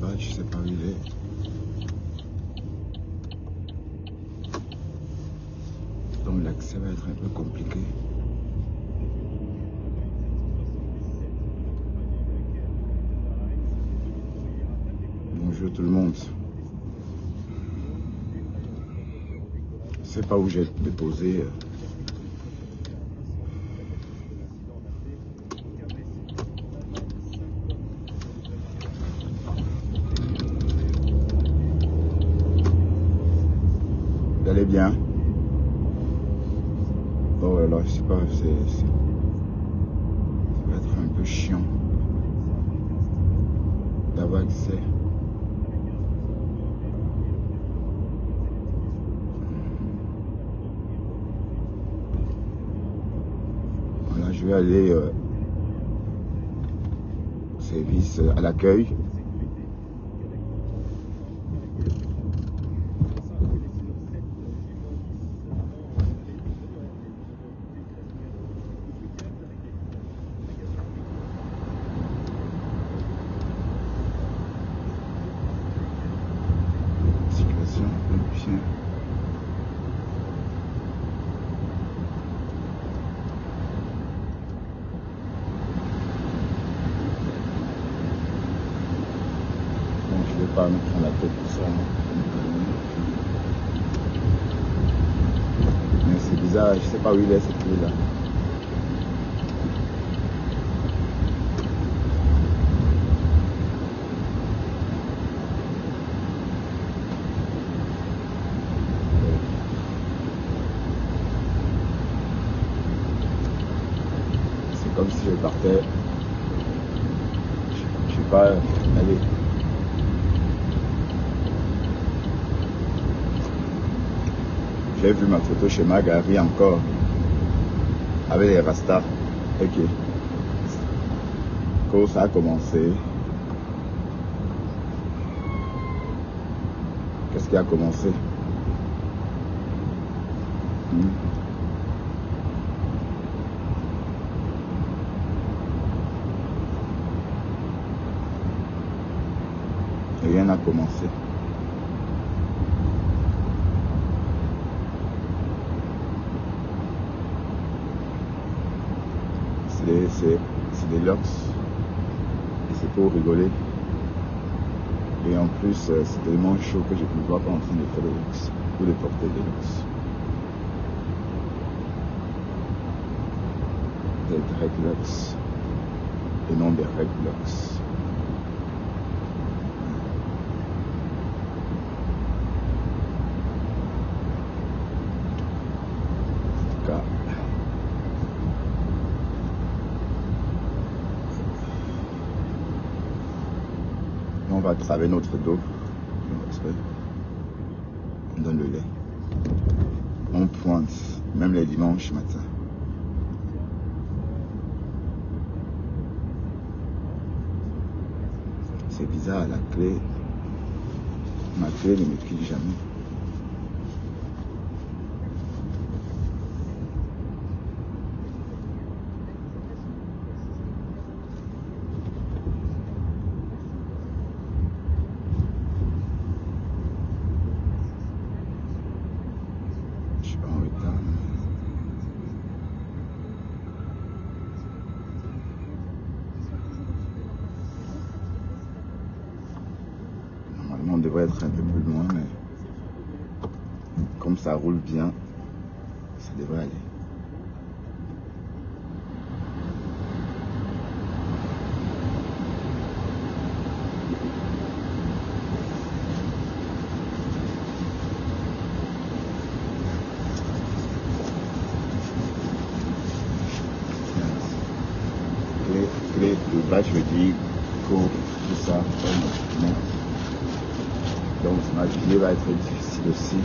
badge, je sais pas où il est. Donc l'accès va être un peu compliqué. Bonjour tout le monde. Je sais pas où j'ai déposé. Vous allez bien? Oh là là, je sais pas, ça va être un peu chiant d'avoir accès. Voilà, je vais aller au service à l'accueil. Pas me prendre la tête pour ça. Mais c'est bizarre, je sais pas où il est cette fille là. C'est comme si je partais. Je sais pas, aller. J'ai vu ma photo chez Magari encore, avec les rastas. Ok. Quand ça a commencé, qu'est-ce qui a commencé? Rien n'a commencé. C'est des locks et c'est pour rigoler. Et en plus, c'est tellement chaud que je ne me vois pas en train de faire des locks ou de porter des locks. Des dreadlocks et non des redlocks. En tout cas, on va traver notre dos. On donne le lait. On pointe, même les dimanches matin. C'est bizarre, la clé, ma clé ne me quitte jamais. On devrait être un peu plus loin, mais comme ça roule bien, ça devrait aller. Clé de badge me dit cours, tout ça, donc ma vie va être difficile aussi.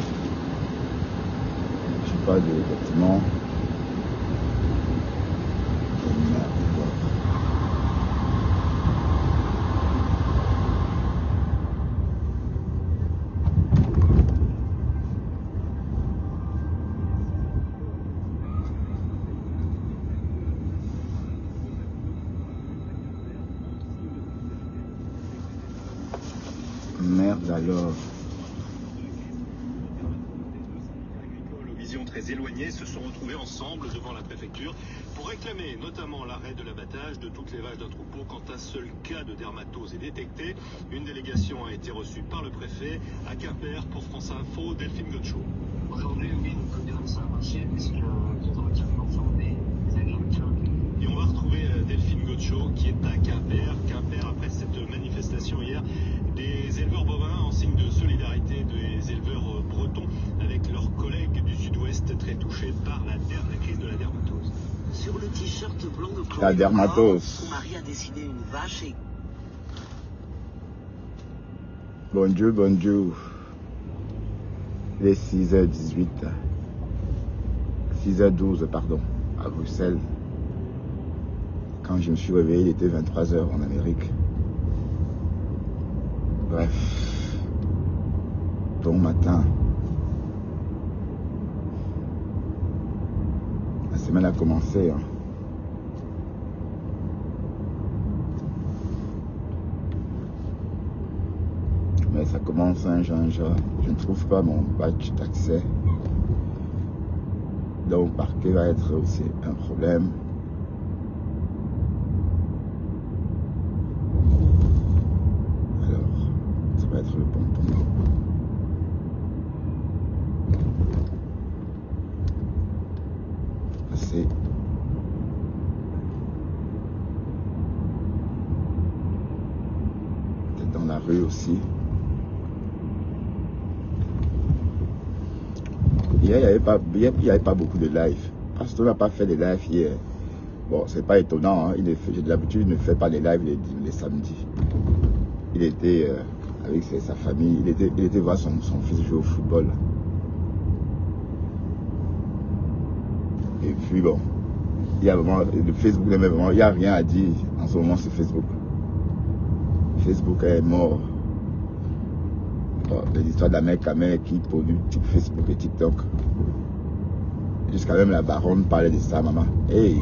Je n'ai pas de vêtements. Merde alors. Visions très éloignées se sont retrouvés ensemble devant la préfecture pour réclamer notamment l'arrêt de l'abattage de toutes les vaches d'un troupeau quand un seul cas de dermatose est détecté. Une délégation a été reçue par le préfet à Quimper. Pour France Info, Delphine Gaucho. Aujourd'hui, oui, on peut dire que ça a marché puisque ils ont entièrement formé les agriculteurs. Et on va retrouver Delphine Gaucho qui est à Quimper. Quimper, après cette manifestation hier, des éleveurs bovins en signe de solidarité des éleveurs bretons avec leurs collègues du sud-ouest très touchés par la crise de la dermatose. Sur le t-shirt blanc de Chloé, La dermatose. son mari a dessiné une vache et... Bonjour, bonjour. Il est 6h18. 6h12, pardon, à Bruxelles. Quand je me suis réveillé, il était 23h en Amérique. Bref. Bon matin. La semaine a commencé. Hein. Mais ça commence, hein, je ne trouve pas mon badge d'accès. Donc, parquet va être aussi un problème. Alors, ça va être le pompon. Passer. Peut-être dans la rue aussi. Hier, il n'y avait pas beaucoup de live. Parce qu'on n'a pas fait de live hier. Bon, c'est pas étonnant. Hein. D'habitude, il ne fait pas les lives les samedis. Il était avec sa famille. Il était voir son fils jouer au football. Et puis bon, il y a vraiment, le Facebook n'est vraiment, il n'y a rien à dire en ce moment sur Facebook. Facebook est mort. L'histoire de la mère Kamel qui pollue Facebook et TikTok. Jusqu'à même la baronne parlait de ça, maman. Hey.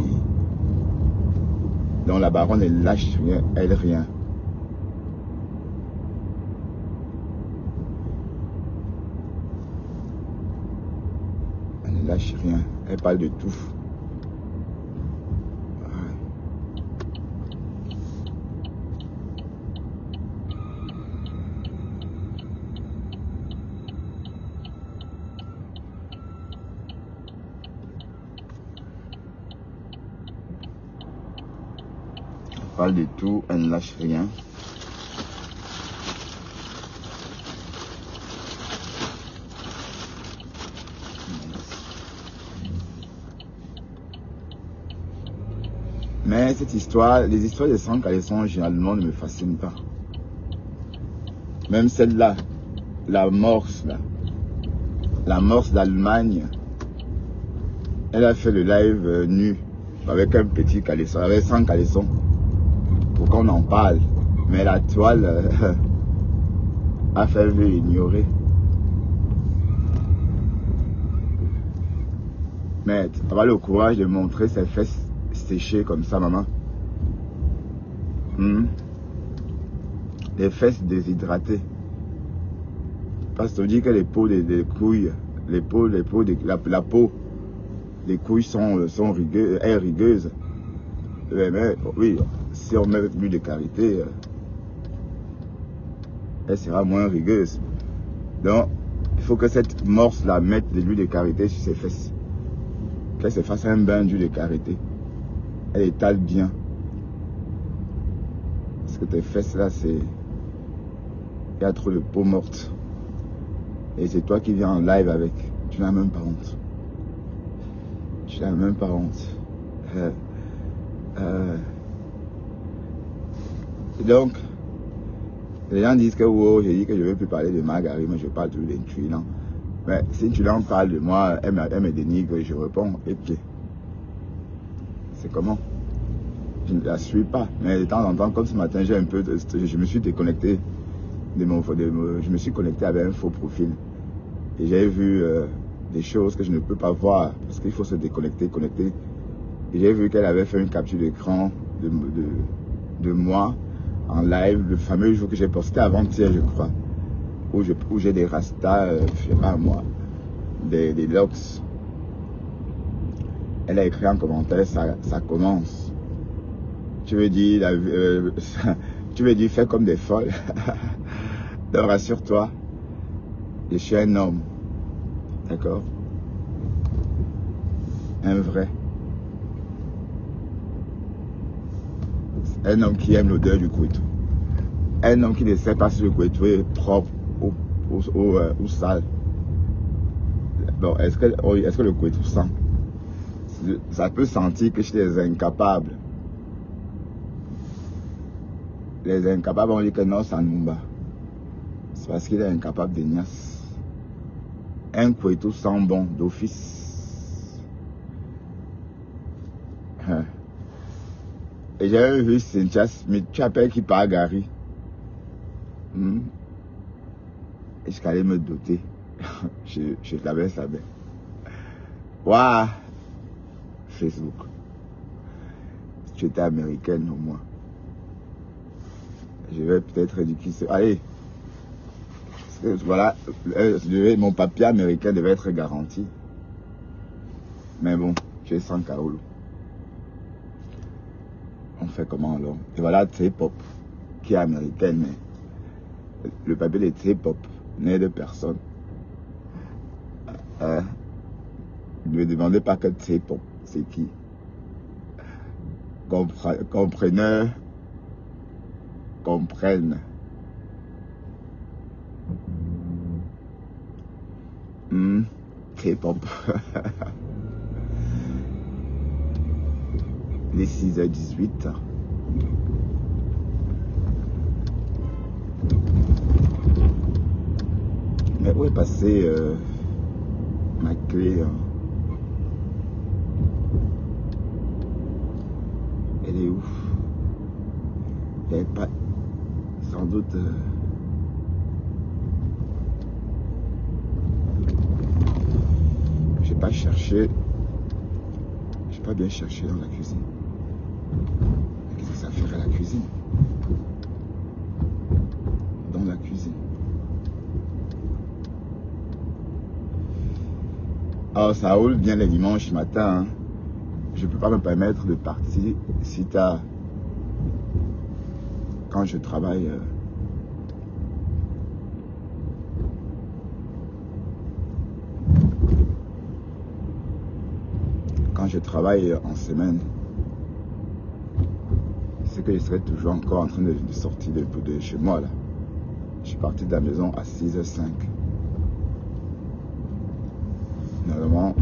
Donc la baronne, elle lâche rien, elle rien. Elle ne lâche rien, elle parle de tout. Parle de tout, elle ne lâche rien. Mais cette histoire, les histoires de sang caleçon généralement ne me fascinent pas. Même celle-là, la morse là, la morse d'Allemagne, elle a fait le live nu avec un petit caleçon, avec 100 caleçons. Pour qu'on en parle, mais la toile a fait ignorer. Mais avoir le courage de montrer ses fesses séchées comme ça, maman. Les fesses déshydratées. Parce qu'on dit que les peaux des couilles, la peau des couilles sont rigueuses. Mais oui, si on met de l'huile de karité, elle sera moins rigueuse. Donc, il faut que cette morse-là mette de l'huile de karité sur ses fesses. Qu'elle se fasse un bain d'huile de karité. Elle étale bien. Parce que tes fesses-là, il y a trop de peau morte. Et c'est toi qui viens en live avec. Tu n'as même pas honte. Tu n'as même pas honte. Donc, les gens disent que wow, j'ai dit que je ne veux plus parler de Marguerite, mais je parle toujours d'un tuilant. Mais si tu en parles de moi, elle me dénigre et je réponds, et puis, c'est comment? Je ne la suis pas. Mais de temps en temps, comme ce matin, je me suis déconnecté je me suis connecté avec un faux profil. Et j'ai vu des choses que je ne peux pas voir parce qu'il faut se déconnecter, connecter. Et j'ai vu qu'elle avait fait une capture d'écran de moi en live, le fameux jour que j'ai posté avant-hier, je crois. où j'ai des rastas, je sais pas moi, des locks. Elle a écrit en commentaire, ça commence. Tu veux dire, tu veux dire, fais comme des folles. Donc rassure-toi, je suis un homme, d'accord? Un vrai. Un homme qui aime l'odeur du couteau. Un homme qui ne sait pas si le couteau est propre ou sale. Bon, est-ce que le couteau sent? Ça peut sentir que chez les incapables. Les incapables, on dit que non, ça nous bat. C'est parce qu'il est incapable de niasse. Un couteau sent bon d'office. Et j'avais vu Cynthia Smith, tu appelles qui part Gary. Et je allais me doter. je l'avais sabé. Waouh! Facebook. Si tu étais américaine au moins. Je vais peut-être éduquer. Allez. Voilà. Mon papier américain devait être garanti. Mais bon, j'ai 100 Kaolo. On fait comment alors? Et voilà T-Pop, qui est américaine, mais le papier de T-Pop n'est de personne. Ne me demandez pas que T-Pop, c'est qui? Comprenez. Comprenne. K-pop. Les 6h18. Mais où est passée ma clé? Elle est où? Il n'y avait pas... Sans doute... J'ai pas cherché... J'ai pas bien cherché dans la cuisine. Qu'est-ce que ça ferait à la cuisine? Dans la cuisine. Alors ça roule bien les dimanches matin. Hein. Je peux pas me permettre de partir si tard. Quand je travaille... Quand je travaille en semaine, c'est que je serais toujours encore en train de sortir de chez moi là. Je suis parti de la maison à 6h05.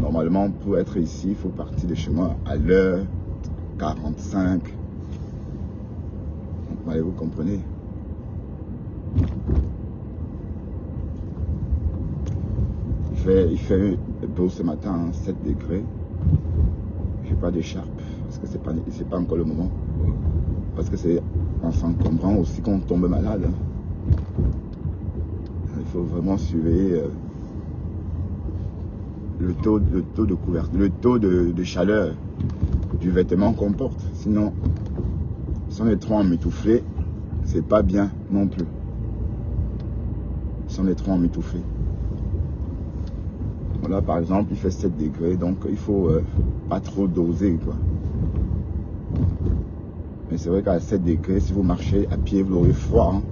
Normalement, pour être ici, il faut partir de chez moi à l'heure 45. Donc, vous comprenez. Il fait beau ce matin, hein, 7 degrés. J'ai pas d'écharpe parce que c'est pas encore le moment. Parce que c'est en s'encombrant aussi qu'on tombe malade. Hein. Il faut vraiment surveiller le taux de couverture, le taux de chaleur du vêtement qu'on porte. Sinon, si on est trop emmitouflé, c'est pas bien non plus. Si on est trop emmitouflé. Voilà, par exemple, il fait 7 degrés, donc il faut pas trop doser, quoi. Mais c'est vrai qu'à 7 degrés, si vous marchez à pied, vous aurez froid. Hein.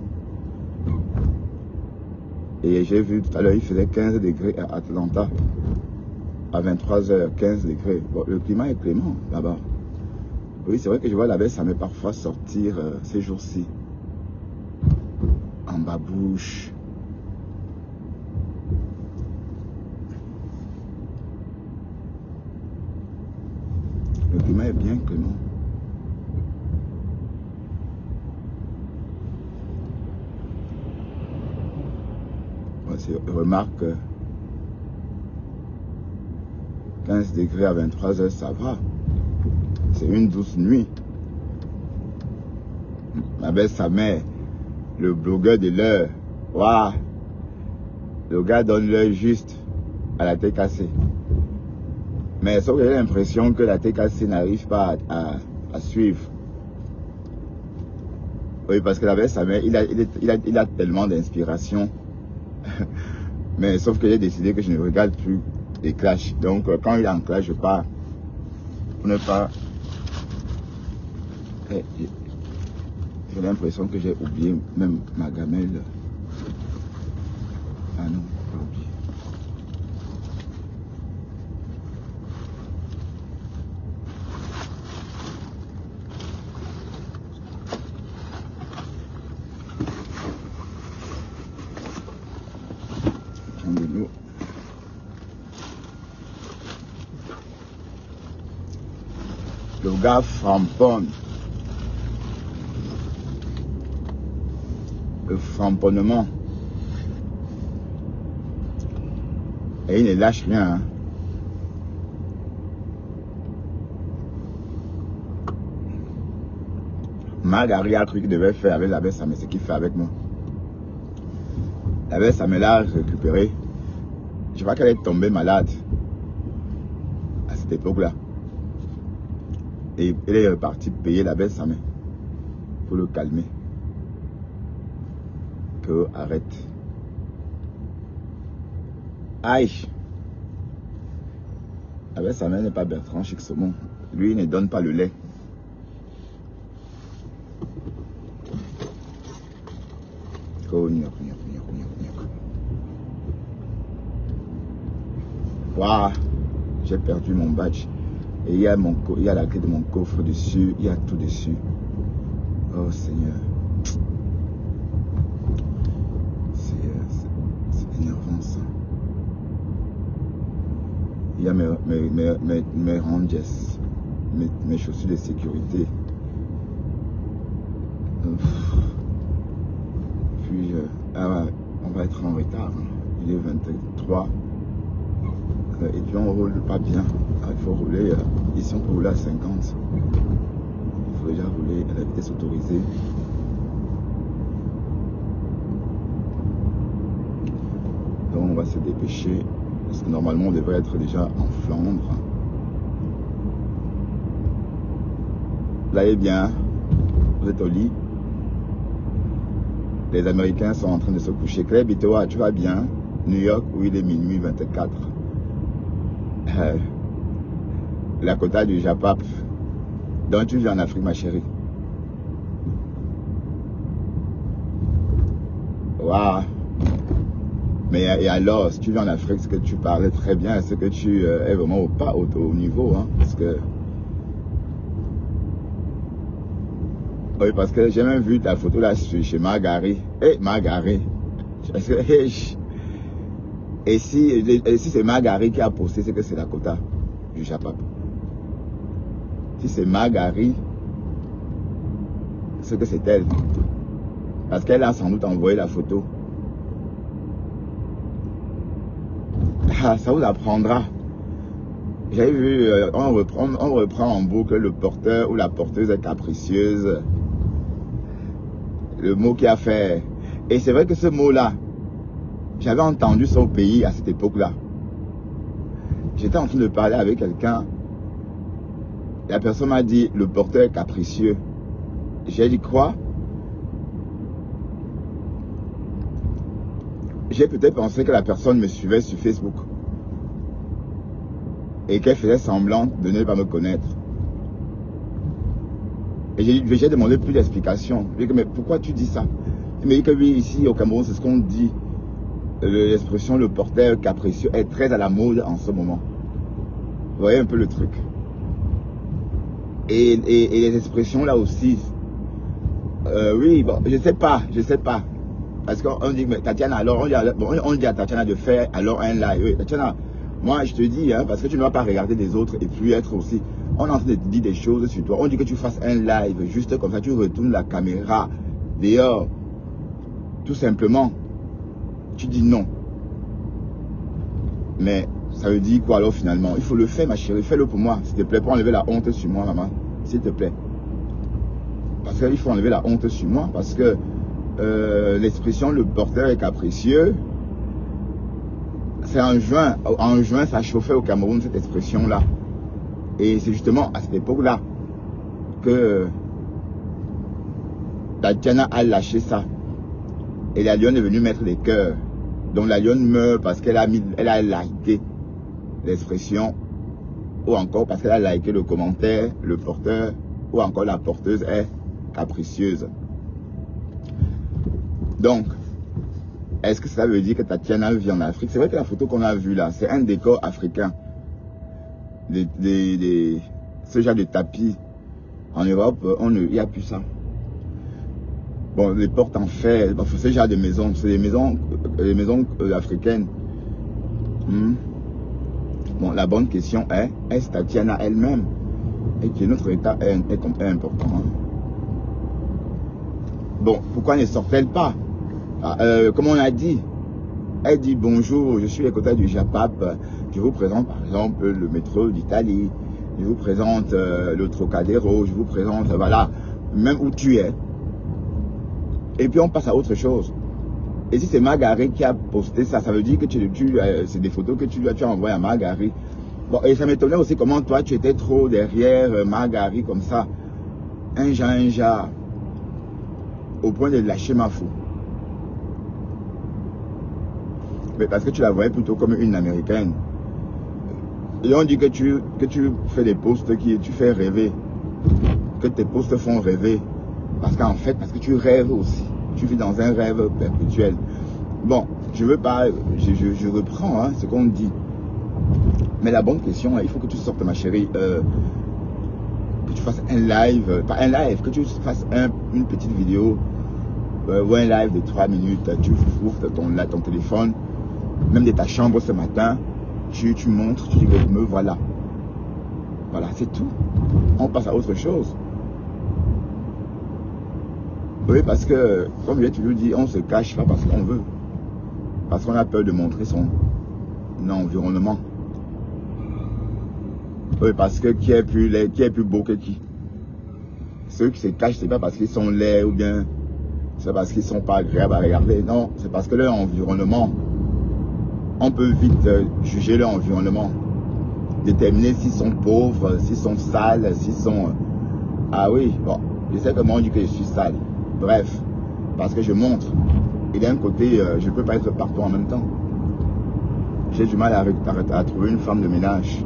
Et j'ai vu tout à l'heure, il faisait 15 degrés à Atlanta. À 23h, 15 degrés. Bon, le climat est clément là-bas. Oui, c'est vrai que je vois la baisse, ça met parfois sortir ces jours-ci. En babouche. Le climat est bien clément. Remarque 15 degrés à 23h, ça va. C'est une douce nuit. Ma belle sa mère, le blogueur de l'heure. Waouh! Le gars donne l'heure juste à la tête cassée. Mais sauf que j'ai l'impression que la tête cassée n'arrive pas à suivre. Oui, parce que la belle sa mère, il a tellement d'inspiration. Mais sauf que j'ai décidé que je ne regarde plus les clashs. Donc quand il y a un clash, je pars. Pour ne pas... J'ai l'impression que j'ai oublié même ma gamelle. Ah non, pas oublié. De l'eau. Le gars framponne. Le framponnement. Et il ne lâche rien. Hein. Margari a cru qu'il devait faire avec la baisse, mais ce qu'il fait avec moi. La baisse, ça me l'a récupéré. Je crois qu'elle est tombée malade à cette époque-là. Et elle est repartie payer la baisse, sa main pour le calmer. Que arrête. Aïe. La baisse, sa main n'est pas Bertrand Chixomon. Lui, il ne donne pas le lait. Waouh, j'ai perdu mon badge. Et il y a la clé de mon coffre dessus, il y a tout dessus. Oh Seigneur. C'est énervant ça. Il y a mes rangers, mes chaussures de sécurité. Puis, on va être en retard. Il est 23. Et puis on roule pas bien. Il faut rouler. Ici on peut rouler à 50. Il faut déjà rouler à la vitesse autorisée. Donc on va se dépêcher. Parce que normalement on devrait être déjà en Flandre. Là il est bien. Vous êtes au lit. Les Américains sont en train de se coucher. Claire Bitoa, tu vas bien? New York, où il est minuit 24. La quota du Japap. Donc tu vis en Afrique, ma chérie. Waouh. Mais et alors, si tu vis en Afrique, c'est que tu parlais très bien, c'est que tu es vraiment au niveau, hein, parce que... Oui, parce que j'ai même vu ta photo là chez Margari. Margari. Et si c'est Margari qui a posté, c'est que c'est la quota du Japap. Si c'est Margari, c'est que c'est elle. Parce qu'elle a sans doute envoyé la photo. Ah, ça vous apprendra. J'avais vu, on reprend en boucle le porteur ou la porteuse capricieuse. Le mot qui a fait. Et c'est vrai que ce mot-là, j'avais entendu ça au pays à cette époque-là. J'étais en train de parler avec quelqu'un. La personne m'a dit le porteur capricieux. J'ai dit quoi? J'ai peut-être pensé que la personne me suivait sur Facebook. Et qu'elle faisait semblant de ne pas me connaître. Et j'ai demandé plus d'explications. Je lui ai dit, mais pourquoi tu dis ça? Il m'a dit que oui, ici au Cameroun, c'est ce qu'on dit. L'expression le porteur capricieux est très à la mode en ce moment. Vous voyez un peu le truc. Et les expressions là aussi. Oui, bon, je sais pas. Parce qu'on dit, mais Tatiana, alors on dit à Tatiana de faire alors un live. Oui, Tatiana, moi je te dis, hein, parce que tu ne vas pas regarder les autres et puis être aussi. On est en train de dire des choses sur toi. On dit que tu fasses un live, juste comme ça, tu retournes la caméra dehors. Tout simplement. Tu dis non. Mais ça veut dire quoi alors finalement? Il faut le faire, ma chérie. Fais-le pour moi, s'il te plaît, pour enlever la honte sur moi, maman. S'il te plaît. Parce qu'il faut enlever la honte sur moi. Parce que l'expression le porteur est capricieux, c'est en juin. En juin, ça chauffait au Cameroun, cette expression-là. Et c'est justement à cette époque-là que Tatiana a lâché ça. Et la lionne est venue mettre les cœurs. Donc la lionne meurt parce qu'elle a liké l'expression, ou encore parce qu'elle a liké le commentaire, le porteur, ou encore la porteuse est capricieuse. Donc, est-ce que ça veut dire que Tatiana vit en Afrique? C'est vrai que la photo qu'on a vue là, c'est un décor africain. Ce genre de tapis. En Europe, il n'y a plus ça. Bon, les portes en fer, ce genre de maisons, c'est les maisons africaines. Bon, la bonne question est-ce Tatiana elle-même? Et que notre état est important. Hein? Bon, pourquoi ne sort-elle pas? Comme on a dit, elle dit bonjour, je suis à côté du Japap, je vous présente par exemple le métro d'Italie, je vous présente le Trocadéro, je vous présente, voilà, même où tu es. Et puis on passe à autre chose. Et si c'est Margaret qui a posté ça, ça veut dire que c'est des photos que tu as envoyées à Margaret. Bon, et ça m'étonnait aussi comment toi tu étais trop derrière Margaret comme ça, un genre, au point de lâcher ma fou. Mais parce que tu la voyais plutôt comme une américaine. Et on dit que tu fais des posts qui tu fais rêver. Que tes posts font rêver. Parce qu'en fait, parce que tu rêves aussi. Tu vis dans un rêve perpétuel. Bon, je veux pas, je reprends hein, ce qu'on dit. Mais la bonne question, il faut que tu sortes ma chérie. Que tu fasses un live, pas un live, que tu fasses une petite vidéo. Ou un live de 3 minutes. Tu ouvres ton téléphone. Même de ta chambre ce matin, tu montres, tu dis me voilà. Voilà, c'est tout. On passe à autre chose. Oui, parce que, comme j'ai toujours dit, on se cache pas parce qu'on veut. Parce qu'on a peur de montrer son environnement. Oui, parce que qui est plus laid, qui est plus beau que qui? Ceux qui se cachent, c'est pas parce qu'ils sont laids ou bien c'est parce qu'ils sont pas agréables à regarder. Non, c'est parce que leur environnement, on peut vite juger leur environnement, déterminer s'ils sont pauvres, s'ils sont sales, s'ils sont... Ah oui, bon, je sais comment on dit que je suis sale. Bref, parce que je montre. Et d'un côté, je ne peux pas être partout en même temps. J'ai du mal à trouver une femme de ménage.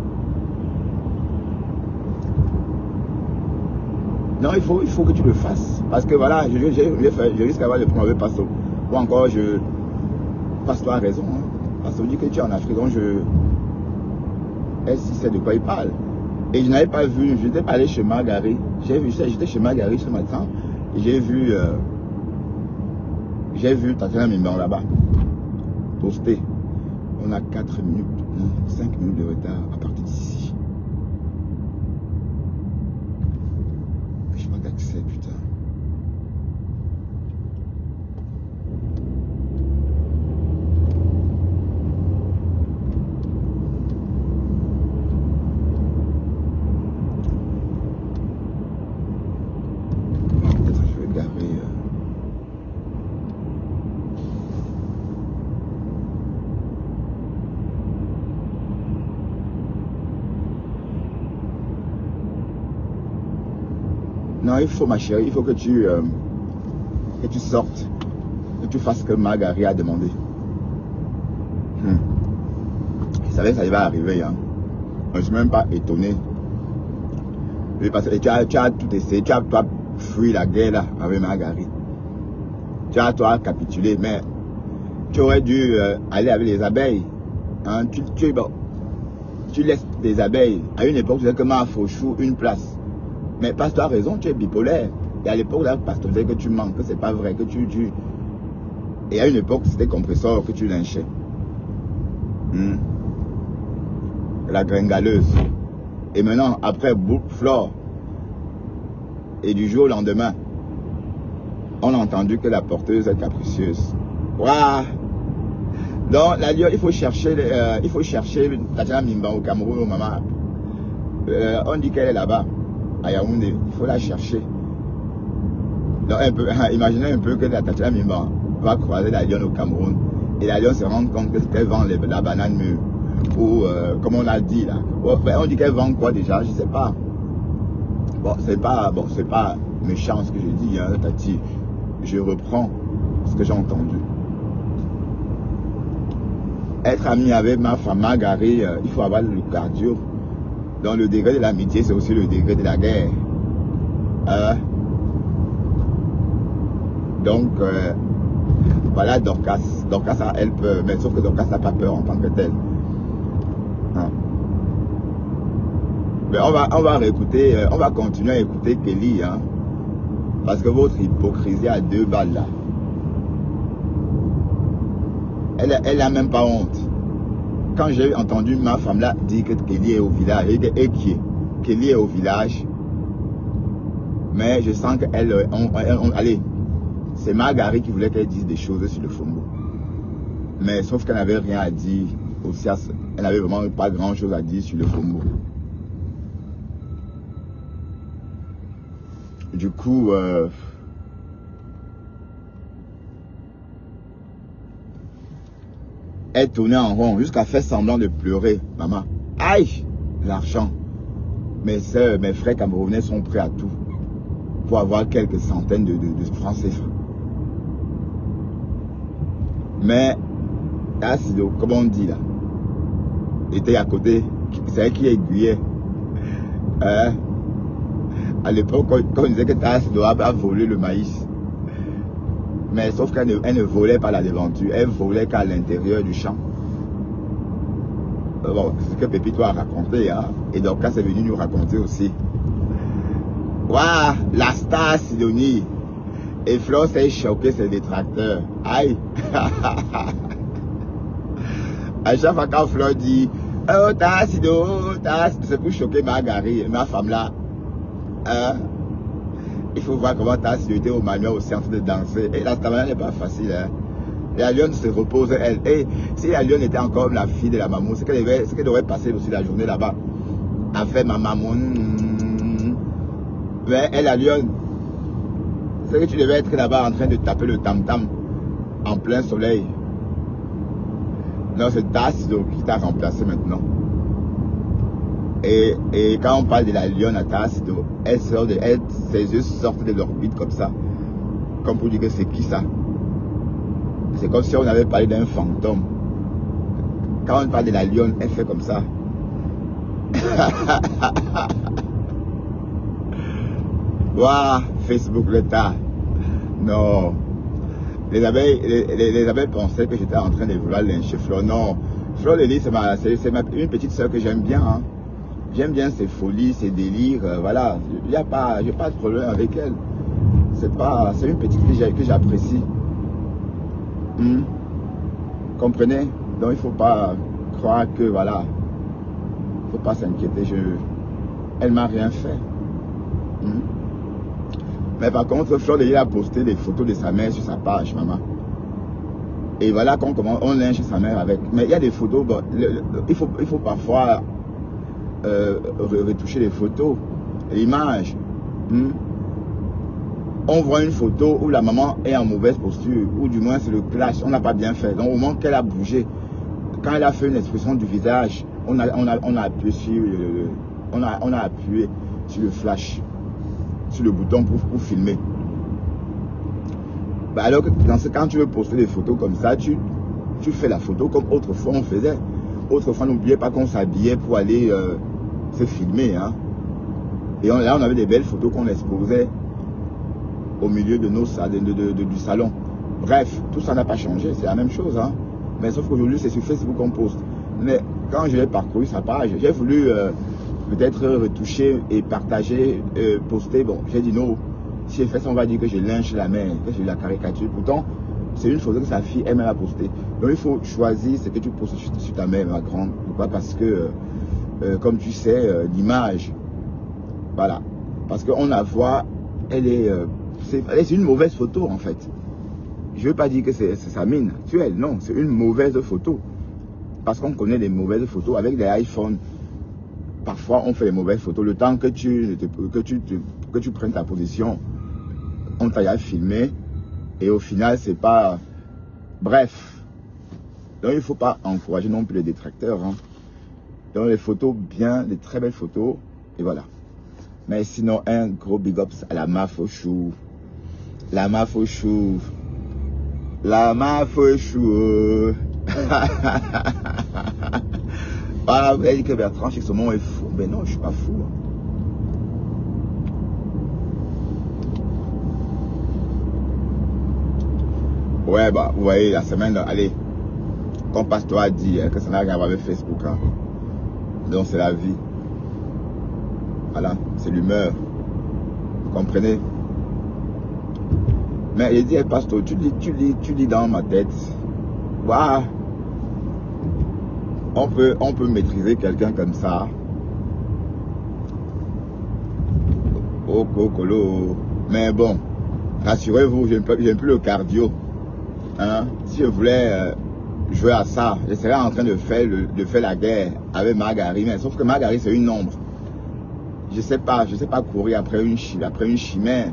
Non, il faut que tu le fasses. Parce que voilà, je risque d'avoir le premier passo. Ou encore, passe-toi à raison. Hein. Parce qu'on dit que tu es en Afrique, donc est-ce que c'est de quoi il parle? Et je n'avais pas vu, je n'étais pas allé chez Margaret. J'étais chez Margaret ce matin. Et j'ai vu Tatiana Mimban là-bas. Posté. On a 4 minutes, 5 minutes de retard à partir d'ici. Je n'ai pas d'accès, putain. Non, il faut ma chérie, il faut que tu sortes, que tu fasses ce que Margaret a demandé. Je savais que ça allait arriver, hein. Je ne suis même pas étonné. Parce que tu as tout essayé, tu as toi fui la guerre là avec Margaret. Tu as toi capitulé, mais tu aurais dû aller avec les abeilles. Hein. Tu laisses des abeilles. À une époque, tu disais que ma fauchou une place. Mais passe-toi raison, tu es bipolaire. Et à l'époque, là, parce que tu disais que tu manques, que c'est pas vrai, que tu... Et à une époque, c'était compresseur que tu lynchais. La gringaleuse. Et maintenant, après Flore, et du jour au lendemain, on a entendu que la porteuse est capricieuse. Waouh! Donc, là, il faut chercher Tatiana Mimban au Cameroun, au maman. On dit qu'elle est là-bas. À Yaoundé, il faut la chercher. Donc, imaginez un peu que la Tatiana Mimban va croiser la lionne au Cameroun et la lionne se rend compte qu'elle vend la banane mûre. Ou, comme on a dit là. On dit qu'elle vend quoi déjà? Je ne sais pas. Bon, c'est pas méchant ce que je dis, hein, Tati. Je reprends ce que j'ai entendu. être ami avec ma femme Margaret, il faut avoir le cardio. Donc le degré de l'amitié, c'est aussi le degré de la guerre. Donc, voilà Dorcas. Dorcas, elle peut, mais sauf que Dorcas n'a pas peur en tant que telle. Hein. Mais on va réécouter, on va continuer à écouter Kelly, hein, parce que votre hypocrisie a 2 balles là. Elle n'a même pas honte. Quand j'ai entendu ma femme là dire que Kelly est au village, et qui est Kelly est au village, mais je sens qu'elle, allez, c'est Margaret qui voulait qu'elle dise des choses sur le Fombo. Mais sauf qu'elle n'avait rien à dire aussi, elle n'avait vraiment pas grand chose à dire sur le Fombo. Du coup, elle tournait en rond jusqu'à faire semblant de pleurer. Maman, aïe, l'argent. Mes soeurs, mes frères camerounais sont prêts à tout pour avoir quelques centaines de francs CFA. Mais, Tassido, comme on dit là, était à côté, c'est elle qui aiguillait. À l'époque, quand on disait que Tassido a volé le maïs. Mais sauf qu'elle ne volait pas la devanture, elle volait qu'à l'intérieur du champ. Bon, c'est ce que Pépito a raconté, hein. Et donc, quand c'est venu nous raconter aussi. Waouh, la star Sidonie. Et Flo s'est choqué ses détracteurs. Aïe. À chaque fois quand Flo dit oh, Tassido, c'est pour choquer Margaret, ma femme là. Il faut voir comment Tassido était au manuel aussi en train de danser. Et la stamina n'est pas facile. Hein. La lionne se repose, elle. Et si la lionne était encore la fille de la maman, c'est qu'elle devrait passer aussi la journée là-bas à faire ma maman. Mais elle, la lionne, c'est que tu devais être là-bas en train de taper le tam-tam en plein soleil. Non, c'est Tassido qui t'a remplacé maintenant. Et quand on parle de la lionne à Tassido, ses yeux sortent de l'orbite comme ça. Comme pour dire que c'est qui ça? C'est comme si on avait parlé d'un fantôme. Quand on parle de la lionne, elle fait comme ça. Waouh, Facebook le tas. Non. Les abeilles pensaient que j'étais en train de vouloir lyncher Flo. Non. Flo Lely, c'est une petite soeur que j'aime bien. Hein. J'aime bien ses folies, ses délires. Voilà. J'ai pas de problème avec elle. C'est une petite que j'apprécie. Comprenez? Donc il ne faut pas croire que voilà. Il ne faut pas s'inquiéter. Elle ne m'a rien fait. Mais par contre, Flo Lely a posté des photos de sa mère sur sa page, maman. Et voilà qu'on lynche sa mère avec. Mais il y a des photos, bon, il faut parfois retoucher les photos, l'image. On voit une photo où la maman est en mauvaise posture, ou du moins c'est le clash, on n'a pas bien fait. Donc au moment qu'elle a bougé, quand elle a fait une expression du visage, on a appuyé sur le flash, sur le bouton pour filmer. Bah alors que quand tu veux poster des photos comme ça, tu fais la photo comme autrefois on faisait. Autrefois, n'oubliez pas qu'on s'habillait pour aller se filmer. Hein. Et là, on avait des belles photos qu'on exposait au milieu de du salon. Bref, tout ça n'a pas changé, c'est la même chose. Hein. Mais sauf qu'aujourd'hui, c'est sur Facebook qu'on poste. Mais quand je l'ai parcouru sa page, j'ai voulu peut-être retoucher et partager, poster. Bon, j'ai dit non. Si j'ai fait ça, on va dire que je lynche la mère, que je la caricature. Pourtant, c'est une photo que sa fille elle-même a postée. Donc il faut choisir ce que tu postes sur ta mère, ma grande. Pourquoi? Parce que, comme tu sais, l'image, voilà. Parce qu'on la voit, c'est une mauvaise photo en fait. Je ne veux pas dire que c'est sa mine actuelle, non, c'est une mauvaise photo. Parce qu'on connaît des mauvaises photos avec des iPhones. Parfois, on fait des mauvaises photos. Le temps que tu prennes ta position, on t'a filmé. Et au final, c'est pas... Bref. Donc, il ne faut pas encourager non plus les détracteurs. Hein. Donc, les photos bien, des très belles photos. Et voilà. Mais sinon, un gros big ups à la Mafouchou. La Mafouchou. La Mafouchou. Ah, vous avez dit que Bertrand chez Saumon est fou. Mais non, je suis pas fou. Ouais, bah, vous voyez, la semaine, allez, comme Pasteur a dit, que ça n'a rien à voir avec Facebook. Hein. Donc, c'est la vie. Voilà, c'est l'humeur. Vous comprenez? Mais il dit, hey, Pasteur, tu lis dans ma tête. Waouh! On peut maîtriser quelqu'un comme ça. Oh, colo. Mais bon, rassurez-vous, je n'ai plus le cardio. Hein? Si je voulais jouer à ça, je serais en train de faire la guerre avec Marguerite. Mais sauf que Marguerite, c'est une ombre. Je sais pas courir après une chimère.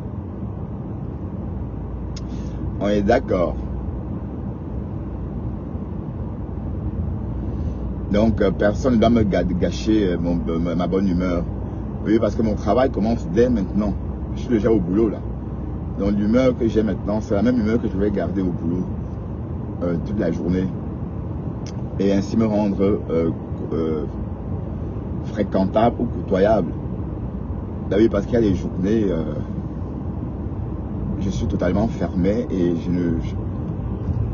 On est d'accord. Donc, personne ne doit me gâcher ma bonne humeur. Oui, parce que mon travail commence dès maintenant. Je suis déjà au boulot, là. Donc, l'humeur que j'ai maintenant, c'est la même humeur que je vais garder au boulot toute la journée. Et ainsi me rendre fréquentable ou côtoyable. Là, oui, parce qu'il y a des journées, je suis totalement fermé et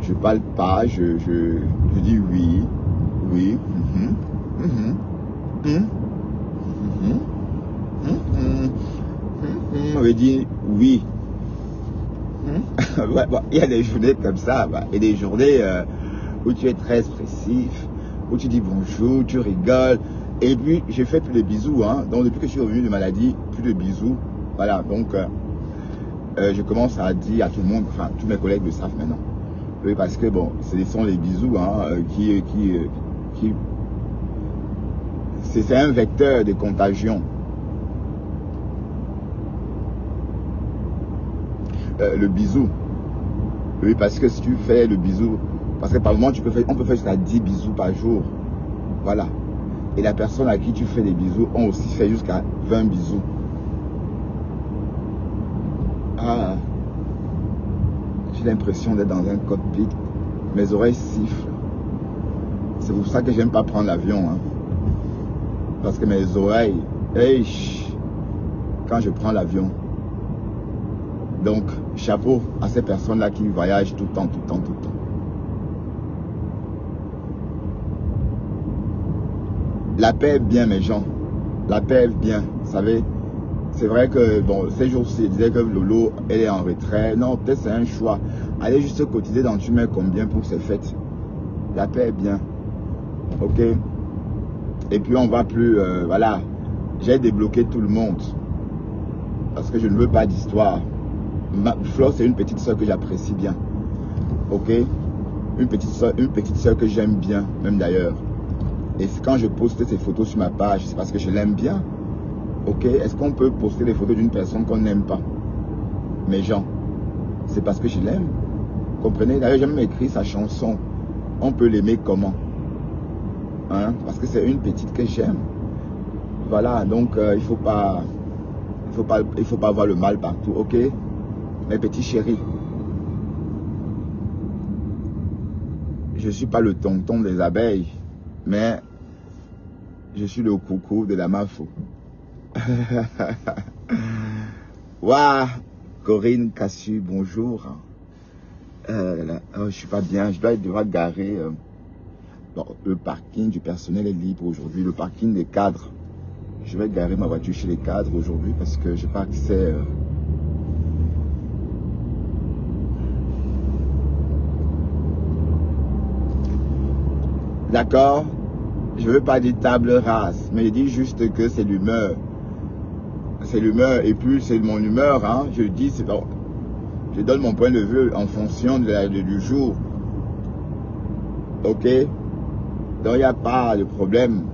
je parle pas, je dis oui. Oui. On veut dire oui. Ouais, bon, il y a des journées comme ça. Bah, et des journées où tu es très expressif, où tu dis bonjour, tu rigoles. Et puis, j'ai fait plus de bisous. Hein. Donc, depuis que je suis revenu de maladie, plus de bisous. Voilà, donc, je commence à dire à tout le monde, enfin, tous mes collègues le savent maintenant. Oui, parce que, bon, ce sont les bisous hein, c'est un vecteur de contagion. Le bisou. Oui, parce que si tu fais le bisou, parce que par moment, on peut faire jusqu'à 10 bisous par jour. Voilà. Et la personne à qui tu fais des bisous, on aussi fait jusqu'à 20 bisous. Ah, j'ai l'impression d'être dans un cockpit. Mes oreilles sifflent. C'est pour ça que j'aime pas prendre l'avion. Hein. Parce que mes oreilles, quand je prends l'avion. Donc, chapeau à ces personnes-là qui voyagent tout le temps. La paix est bien, mes gens. La paix est bien. Vous savez, c'est vrai que, bon, ces jours-ci, je disais que Lolo, elle est en retrait. Non, peut-être c'est un choix. Allez juste cotiser dans tu mets combien pour ces fêtes. La paix est bien. Ok. Et puis, on va plus, voilà. J'ai débloqué tout le monde. Parce que je ne veux pas d'histoire. Flo, c'est une petite soeur que j'apprécie bien. Ok. Une petite soeur que j'aime bien, même d'ailleurs. Et quand je poste ces photos sur ma page, c'est parce que je l'aime bien. Ok. Est-ce qu'on peut poster des photos d'une personne qu'on n'aime pas? Mes gens, c'est parce que je l'aime. Comprenez? D'ailleurs, j'ai même écrit sa chanson. On peut l'aimer comment? Hein? Parce que c'est une petite que j'aime. Voilà. Donc, il faut pas voir le mal partout. Ok. Mes petits chéris, je ne suis pas le tonton des abeilles, mais je suis le coucou de la Mafo. Waouh, Corinne Cassu, bonjour. Oh, je suis pas bien, je dois devoir garer. Bon, le parking du personnel est libre aujourd'hui, le parking des cadres. Je vais garer ma voiture chez les cadres aujourd'hui parce que je n'ai pas accès. D'accord? Je ne veux pas dire table rase, mais je dis juste que c'est l'humeur. C'est l'humeur, et puis c'est mon humeur, hein. Je dis, bon, je donne mon point de vue en fonction du jour. Ok? Donc il n'y a pas de problème.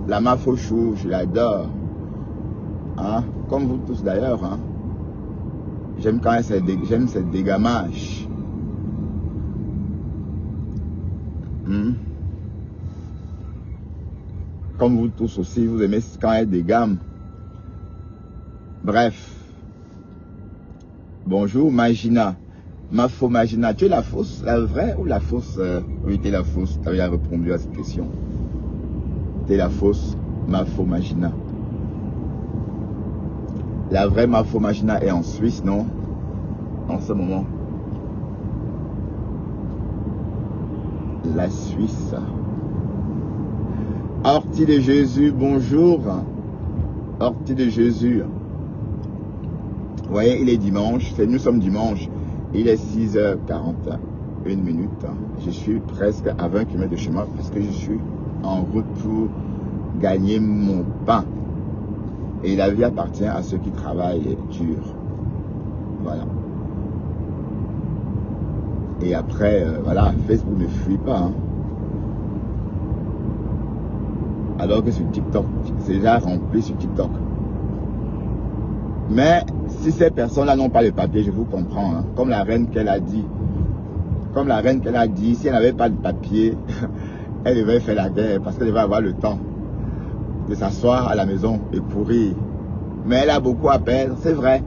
La Mafo-chou, je l'adore. Hein? Comme vous tous d'ailleurs. Hein? J'aime quand j'aime cette dégamage. Comme vous tous aussi, vous aimez quand elle dégamme. Bref. Bonjour Magina. Ma Fomagina, tu es la fausse, la vraie ou la fausse? Oui, tu es la fausse. Tu avais répondu à cette question. Tu es la fausse Ma Fomagina. La vraie Ma Fomagina est en Suisse, non? En ce moment. La Suisse. Ortie de Jésus, bonjour. Ortie de Jésus. Vous voyez, il est dimanche. Nous sommes dimanche. Il est 6h41 minutes. Je suis presque à 20 km de chez moi parce que je suis en route pour gagner mon pain. Et la vie appartient à ceux qui travaillent dur. Voilà. Et après, voilà, Facebook ne fuit pas. Hein. Alors que sur TikTok, c'est déjà rempli sur TikTok. Mais si ces personnes-là n'ont pas le papier, je vous comprends. Hein. Comme la reine qu'elle a dit. Comme la reine qu'elle a dit, si elle n'avait pas de papier, elle devait faire la guerre parce qu'elle devait avoir le temps de s'asseoir à la maison et courir. Mais elle a beaucoup à perdre, c'est vrai.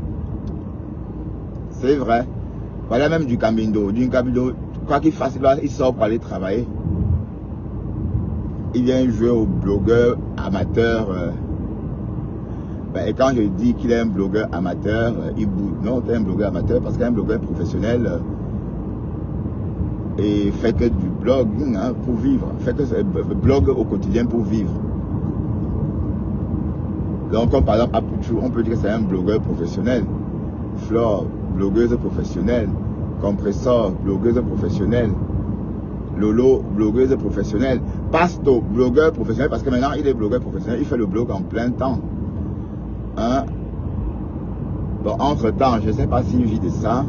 C'est vrai. Voilà même du Cambindo. Du Cambindo, quoi qu'il fasse, il sort pour aller travailler. Il vient jouer au blogueur amateur. Et quand je dis qu'il est un blogueur amateur, il boude. Non, c'est un blogueur amateur parce qu'un blogueur professionnel et fait que du blogging hein, pour vivre. Fait que blog au quotidien pour vivre. Donc, comme par exemple, Apuchu, on peut dire que c'est un blogueur professionnel. Flore, blogueuse professionnelle. Compressor, blogueuse professionnelle. Lolo, blogueuse professionnelle. Pasto, blogueur professionnel, parce que maintenant il est blogueur professionnel, il fait le blog en plein temps. Hein? Bon, entre-temps, je ne sais pas s'il vit de ça.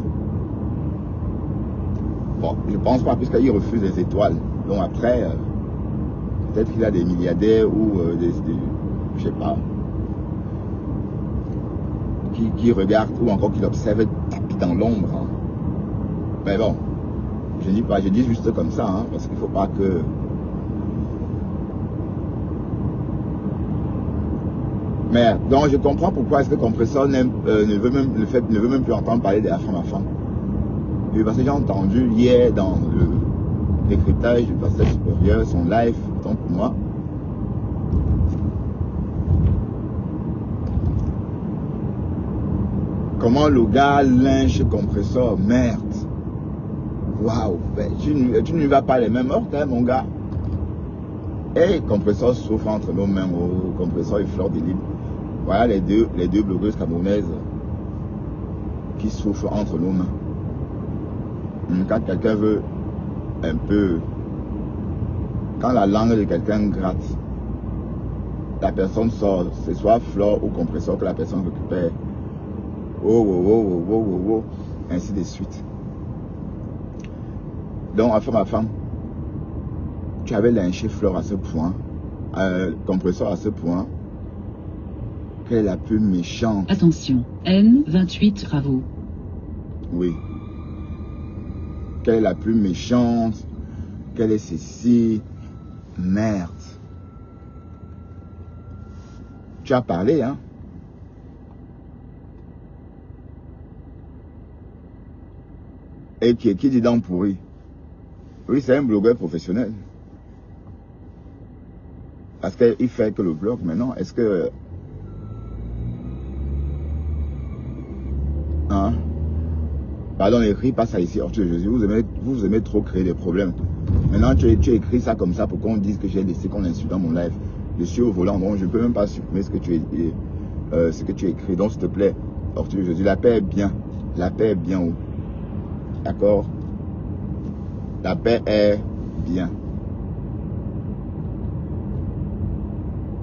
Bon, je ne pense pas, puisqu'il refuse les étoiles. Donc après, peut-être qu'il a des milliardaires ou je sais pas, qui regardent ou encore qui l'observent tapis dans l'ombre. Hein. Mais bon, je dis pas, je dis juste comme ça, hein, parce qu'il ne faut pas que... Mais donc je comprends pourquoi est-ce que Compressor ne veut même plus entendre parler de la femme à femme. Et parce que j'ai entendu hier dans le décryptage du pasteur supérieur, son live, donc pour moi. Comment le gars lynche Compressor, merde. Waouh, tu ne lui vas pas les mêmes heures, hein, mon gars. Et Compressor souffre entre nos mains, oh, Compressor et Fleur de Lille. Voilà les deux blogueuses camerounaises qui souffrent entre nos mains. Quand quelqu'un veut un peu... Quand la langue de quelqu'un gratte, la personne sort, c'est soit Fleur ou Compressor que la personne récupère. Oh, ainsi de suite. Donc, ma femme, tu avais lynché Fleur à ce point, Compressor à ce point, qu'elle est la plus méchante. Attention, N28 travaux. Oui. Qu'elle est la plus méchante, qu'elle est ceci. Merde. Tu as parlé, hein? Et qui dit donc pourri? Oui, c'est un blogueur professionnel. Parce qu'il fait que le blog maintenant. Est-ce que... Hein? Pardon, écrit pas ça ici, Ortie de Jésus. Vous aimez trop créer des problèmes. Maintenant, tu écris ça comme ça pour qu'on dise que j'ai laissé qu'on insulte dans mon live. Je suis au volant, donc je ne peux même pas supprimer ce que tu écris. Donc, s'il te plaît, Ortie de Jésus, la paix est bien. La paix est bien où? D'accord? La paix est bien.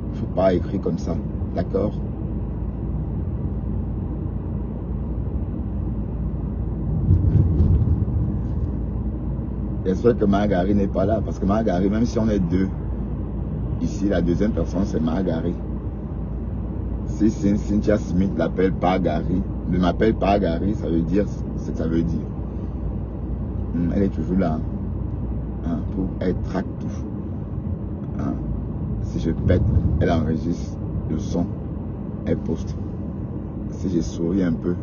Il ne faut pas écrire comme ça. D'accord? J'espère que Margari n'est pas là. Parce que Margari, même si on est deux, ici, la deuxième personne, c'est Margari. Si Cynthia Smith l'appelle Pargari, ne m'appelle Pargari, ça veut dire ce que ça veut dire. Elle est toujours là, hein, pour être traque tout. Hein. Si je pète, elle enregistre le son, elle poste. Si je souris un peu,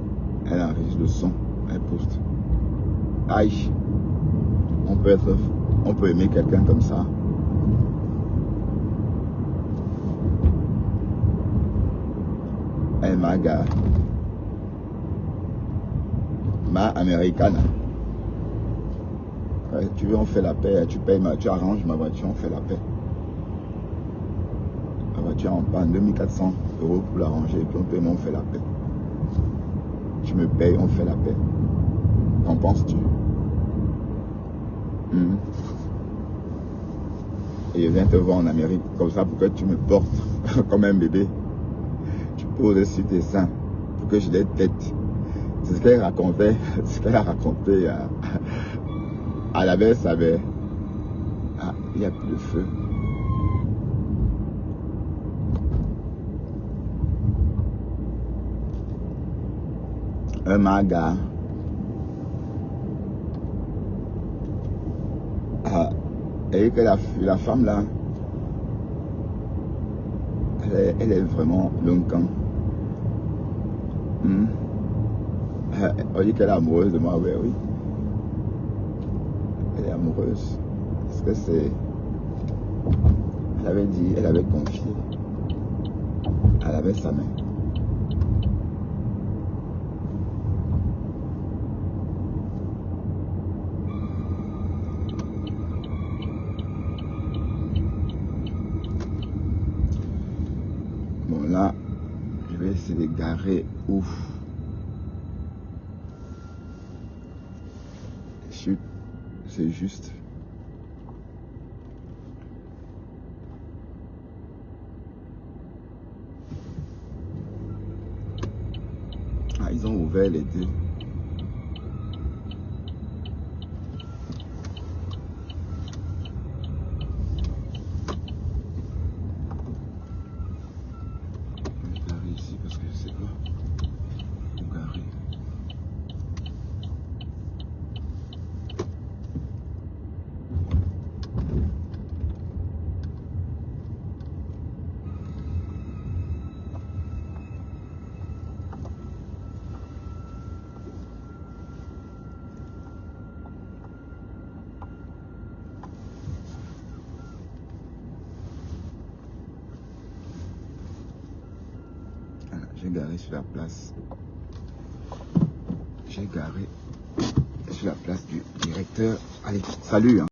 elle enregistre le son, elle poste. Aïe, on peut aimer quelqu'un comme ça. Hey, ma gars, ma americana. Ouais, tu veux, on fait la paix, tu payes tu arranges ma voiture, on fait la paix. La voiture en panne, 2400 € pour l'arranger, et puis on fait la paix. Tu me payes, on fait la paix. Qu'en penses-tu? Et je viens te voir en Amérique, comme ça, pour que tu me portes comme un bébé. Tu poses sur tes seins, pour que je les tête. C'est ce qu'elle racontait, à la baisse avait. Ah, il n'y a plus de feu. Un maga. Ah, et que la femme là, elle est vraiment longuement. On dit qu'elle est amoureuse de moi, ouais, oui. Elle est amoureuse. Parce que c'est. Elle avait dit, elle avait confié. Elle avait sa main. Bon là, je vais essayer de garer ouf. Chut, c'est juste. Ah, ils ont ouvert les deux. Je vais garer ici parce que je sais pas où garer. J'ai garé sur la place. J'ai garé sur la place du directeur. Allez, salut. Hein.